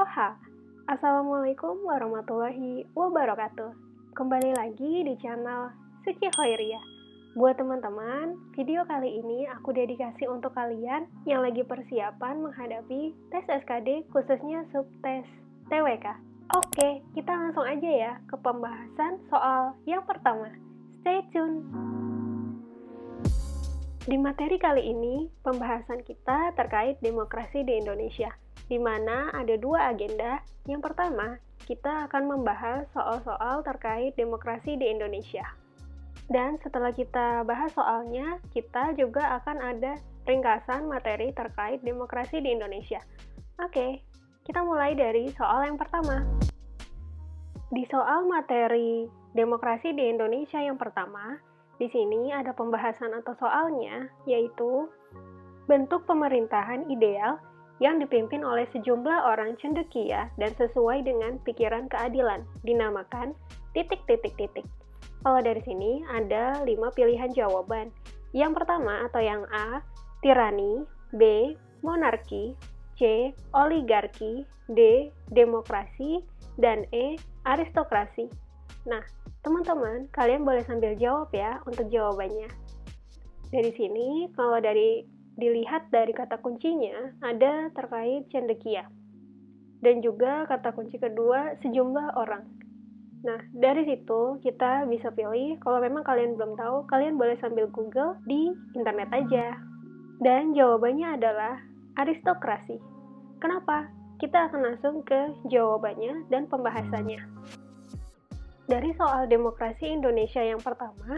Aloha, Assalamualaikum warahmatullahi wabarakatuh. Kembali lagi di channel Suci Khoiria. Buat teman-teman, video kali ini aku dedikasi untuk kalian yang lagi persiapan menghadapi tes SKD khususnya subtes TWK. Oke, kita langsung aja ya ke pembahasan soal yang pertama. Stay tune! Di materi kali ini, pembahasan kita terkait demokrasi di Indonesia, di mana ada dua agenda. Yang pertama, kita akan membahas soal-soal terkait demokrasi di Indonesia. Dan setelah kita bahas soalnya, kita juga akan ada ringkasan materi terkait demokrasi di Indonesia. Oke, kita mulai dari soal yang pertama. Di soal materi demokrasi di Indonesia yang pertama, di sini ada pembahasan atau soalnya, yaitu bentuk pemerintahan ideal yang dipimpin oleh sejumlah orang cendekia dan sesuai dengan pikiran keadilan, dinamakan ... Kalau dari sini ada 5 pilihan jawaban. Yang pertama atau yang A, tirani, B, monarki, C, oligarki, D, demokrasi, dan E, aristokrasi. Nah, teman-teman, kalian boleh sambil jawab ya untuk jawabannya. Dari sini, kalau dilihat dari kata kuncinya, ada terkait cendekia. Dan juga kata kunci kedua, sejumlah orang. Nah, dari situ kita bisa pilih, kalau memang kalian belum tahu, kalian boleh sambil Google di internet aja. Dan jawabannya adalah aristokrasi. Kenapa? Kita akan langsung ke jawabannya dan pembahasannya. Dari soal demokrasi Indonesia yang pertama,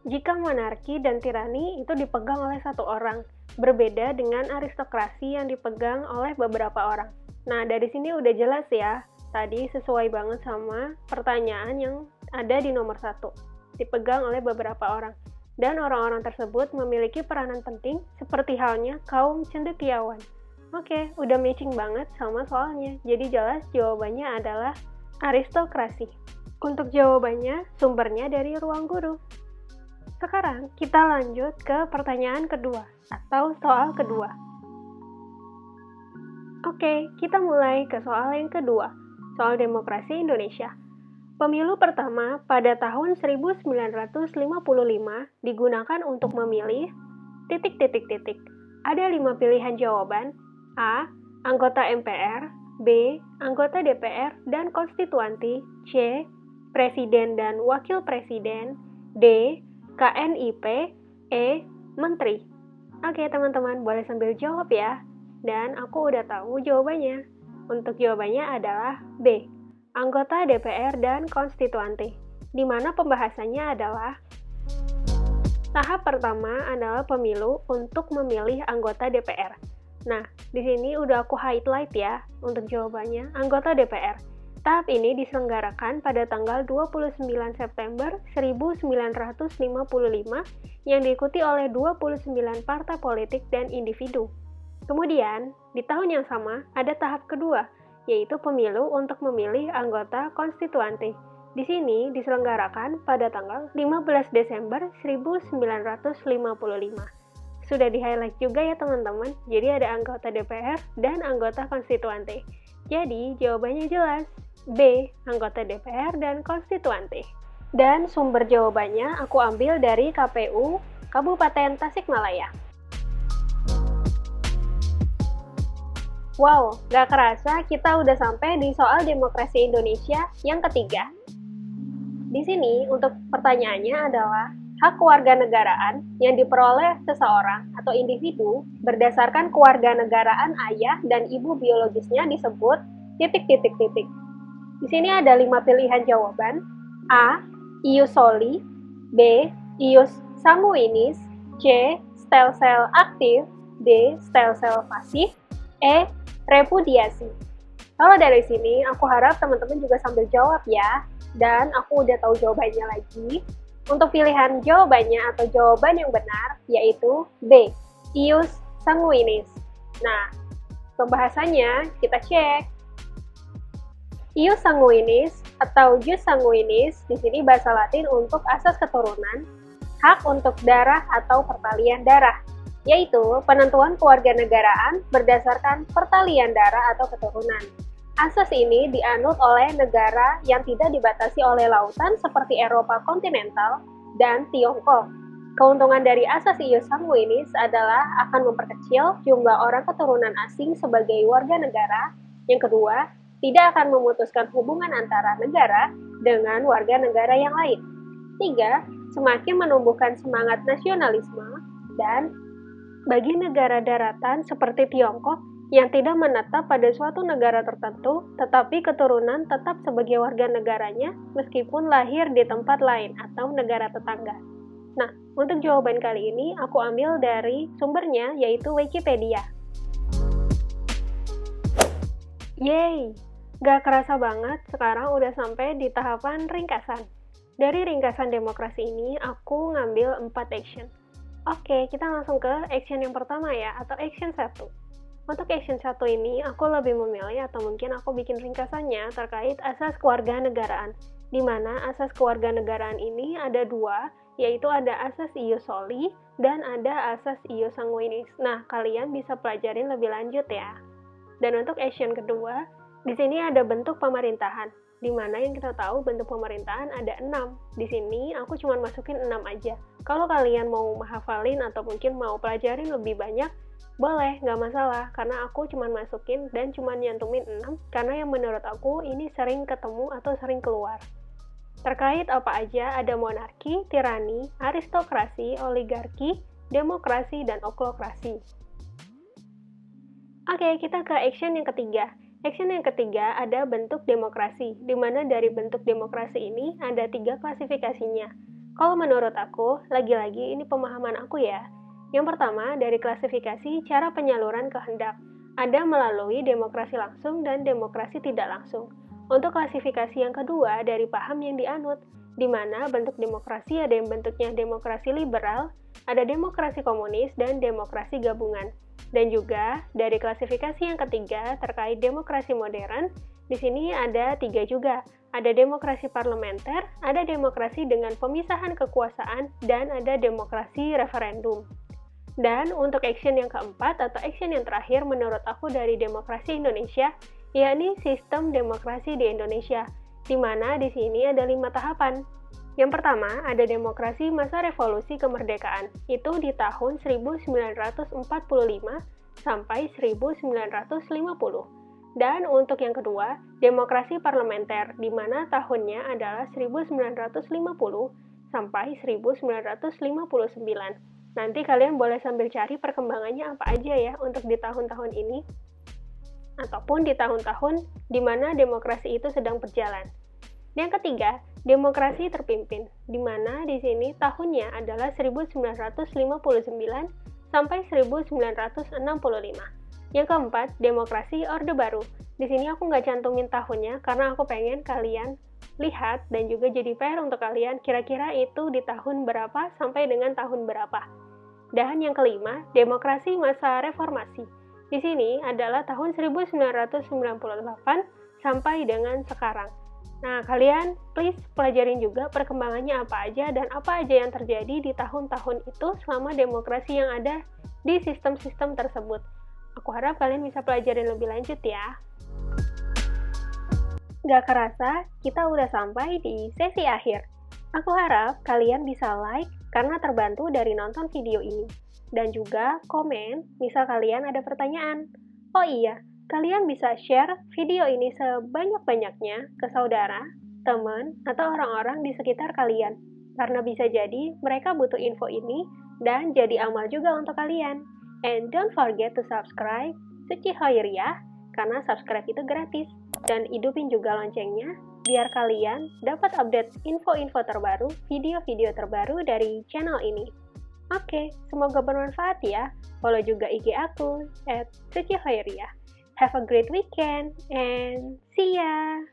jika monarki dan tirani itu dipegang oleh satu orang, berbeda dengan aristokrasi yang dipegang oleh beberapa orang. Nah, dari sini udah jelas ya, tadi sesuai banget sama pertanyaan yang ada di nomor 1, dipegang oleh beberapa orang. Dan orang-orang tersebut memiliki peranan penting seperti halnya kaum cendekiawan. Oke, udah matching banget sama soalnya, jadi jelas jawabannya adalah aristokrasi. Untuk jawabannya, sumbernya dari Ruang Guru. Sekarang, kita lanjut ke pertanyaan kedua, atau soal kedua. Oke, kita mulai ke soal yang kedua, soal demokrasi Indonesia. Pemilu pertama pada tahun 1955 digunakan untuk memilih ... Ada 5 pilihan jawaban. A, anggota MPR, B, anggota DPR dan konstituanti, C, presiden dan wakil presiden, D, KNIP, E, menteri. Oke teman-teman, boleh sambil jawab ya. Dan aku udah tahu jawabannya. Untuk jawabannya adalah B, anggota DPR dan konstituanti. Di mana pembahasannya adalah tahap pertama adalah pemilu untuk memilih anggota DPR. Nah, di sini udah aku highlight ya untuk jawabannya, anggota DPR. Tahap ini diselenggarakan pada tanggal 29 September 1955 yang diikuti oleh 29 partai politik dan individu. Kemudian, di tahun yang sama ada tahap kedua, yaitu pemilu untuk memilih anggota konstituanti. Di sini diselenggarakan pada tanggal 15 Desember 1955. Sudah di-highlight juga ya teman-teman, jadi ada anggota DPR dan anggota konstituanti. Jadi, jawabannya jelas. B, anggota DPR dan konstituanti. Dan sumber jawabannya aku ambil dari KPU Kabupaten Tasikmalaya. Wow, gak kerasa kita udah sampai di soal demokrasi Indonesia yang ketiga. Di sini untuk pertanyaannya adalah hak kewarganegaraan yang diperoleh seseorang atau individu berdasarkan kewarganegaraan ayah dan ibu biologisnya disebut ... Di sini ada 5 pilihan jawaban. A, ius soli, B, ius sanguinis, C, stem cell aktif, D, stem cell pasif, E, repudiasi. Kalau dari sini, aku harap teman-teman juga sambil jawab ya. Dan aku udah tahu jawabannya lagi. Untuk pilihan jawabannya atau jawaban yang benar, yaitu B, ius sanguinis. Nah, pembahasannya kita cek. Ius sanguinis atau jus sanguinis di sini bahasa Latin untuk asas keturunan, hak untuk darah atau pertalian darah, yaitu penentuan kewarganegaraan berdasarkan pertalian darah atau keturunan. Asas ini dianut oleh negara yang tidak dibatasi oleh lautan seperti Eropa kontinental dan Tiongkok. Keuntungan dari asas ius sanguinis adalah akan memperkecil jumlah orang keturunan asing sebagai warga negara. Yang kedua, tidak akan memutuskan hubungan antara negara dengan warga negara yang lain. Tiga, semakin menumbuhkan semangat nasionalisme. Dan bagi negara daratan seperti Tiongkok yang tidak menetap pada suatu negara tertentu, tetapi keturunan tetap sebagai warga negaranya meskipun lahir di tempat lain atau negara tetangga. Nah, untuk jawaban kali ini aku ambil dari sumbernya yaitu Wikipedia. Yeay! Gak kerasa banget, sekarang udah sampai di tahapan ringkasan. Dari ringkasan demokrasi ini, aku ngambil 4 action. Oke, kita langsung ke action yang pertama ya, atau action 1. Untuk action 1 ini, aku lebih memilih atau mungkin aku bikin ringkasannya terkait asas kewarganegaraan, di mana asas kewarganegaraan ini ada 2, yaitu ada asas ius soli dan ada asas ius sanguinis. Nah, kalian bisa pelajarin lebih lanjut ya. Dan untuk action kedua, di sini ada bentuk pemerintahan, di mana yang kita tahu bentuk pemerintahan ada 6. Di sini aku cuma masukin 6 aja. Kalau kalian mau menghafalin atau mungkin mau pelajarin lebih banyak, boleh, nggak masalah, karena aku cuma masukin dan cuma nyantumin 6, karena yang menurut aku ini sering ketemu atau sering keluar. Terkait apa aja, ada monarki, tirani, aristokrasi, oligarki, demokrasi, dan oklokrasi. Oke, kita ke action yang ketiga. Action yang ketiga ada bentuk demokrasi, di mana dari bentuk demokrasi ini ada 3 klasifikasinya. Kalau menurut aku, lagi-lagi ini pemahaman aku ya. Yang pertama, dari klasifikasi cara penyaluran kehendak. Ada melalui demokrasi langsung dan demokrasi tidak langsung. Untuk klasifikasi yang kedua, dari paham yang dianut, di mana bentuk demokrasi ada yang bentuknya demokrasi liberal, ada demokrasi komunis, dan demokrasi gabungan. Dan juga dari klasifikasi yang ketiga terkait demokrasi modern, di sini ada 3 juga. Ada demokrasi parlementer, ada demokrasi dengan pemisahan kekuasaan, dan ada demokrasi referendum. Dan untuk action yang keempat atau action yang terakhir menurut aku dari demokrasi Indonesia, yakni sistem demokrasi di Indonesia, di mana di sini ada 5 tahapan. Yang pertama, ada demokrasi masa revolusi kemerdekaan, itu di tahun 1945 sampai 1950. Dan untuk yang kedua, demokrasi parlementer, di mana tahunnya adalah 1950 sampai 1959. Nanti kalian boleh sambil cari perkembangannya apa aja ya untuk di tahun-tahun ini, ataupun di tahun-tahun di mana demokrasi itu sedang berjalan. Yang ketiga, demokrasi terpimpin, di mana di sini tahunnya adalah 1959 sampai 1965. Yang keempat, demokrasi Orde Baru. Di sini aku nggak cantumin tahunnya karena aku pengen kalian lihat dan juga jadi PR untuk kalian kira-kira itu di tahun berapa sampai dengan tahun berapa. Dan yang kelima, demokrasi masa reformasi. Di sini adalah tahun 1998 sampai dengan sekarang. Nah, kalian please pelajarin juga perkembangannya apa aja dan apa aja yang terjadi di tahun-tahun itu selama demokrasi yang ada di sistem-sistem tersebut. Aku harap kalian bisa pelajarin lebih lanjut ya. Gak kerasa, kita udah sampai di sesi akhir. Aku harap kalian bisa like karena terbantu dari nonton video ini. Dan juga komen, misal kalian ada pertanyaan. Oh iya, kalian bisa share video ini sebanyak-banyaknya ke saudara, teman, atau orang-orang di sekitar kalian. Karena bisa jadi mereka butuh info ini dan jadi amal juga untuk kalian. And don't forget to subscribe Suci Hoiriah, karena subscribe itu gratis. Dan hidupin juga loncengnya, biar kalian dapat update info-info terbaru, video-video terbaru dari channel ini. Oke, semoga bermanfaat ya. Follow juga IG aku, @sucihoiriah. Have a great weekend, and see ya!